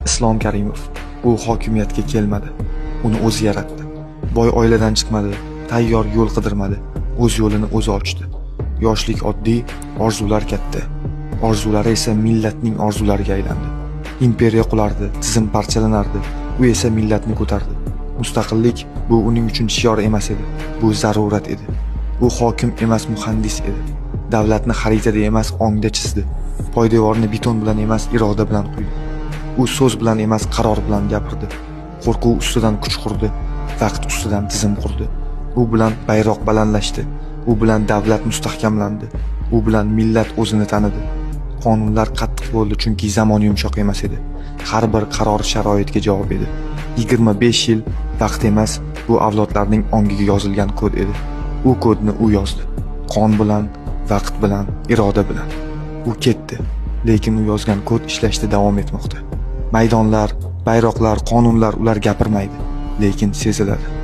Islom Karimov bu hokimiyatga kelmadi. Uni o'zi yaratdi. Boy oiladan chiqmadi, tayyor yo'l qidirmadi. O'z yo'lini o'zi ochdi. Yoshlik oddiy, orzular katta. Orzulari esa millatning orzulariga aylandi. Imperiya qulardi, tizim parchalanardi. U esa millatni ko'tardi. Mustaqillik bu uning uchun shior emas edi. Bu zarurat edi. U hokim emas, muhandis edi. Davlatni xaritada emas, ongda chizdi. Poydevorni beton bilan emas, iroda bilan quydi. U so'z bilan emas, qaror bilan gapirdi. Qo'rquv ustidan kuch qurdi, vaqt ustidan tizim qurdi. U bilan bayroq balandlashdi. U bilan davlat mustahkamlandi. U bilan millat o'zini tanidi. Qonunlar qattiq bo'ldi chunki zamon yumshoq emas edi. Har bir qaror sharoitga javob edi. 25 yil vaqt emas, bu avlodlarning ongiga yozilgan kod edi. U kodni u yozdi. Qon bilan, vaqt bilan, iroda bilan. U ketdi, lekin u yozgan kod ishlashda davom etmoqda. Maydonlar, bayroqlar, qonunlar ular gapirmaydi, lekin seziladi.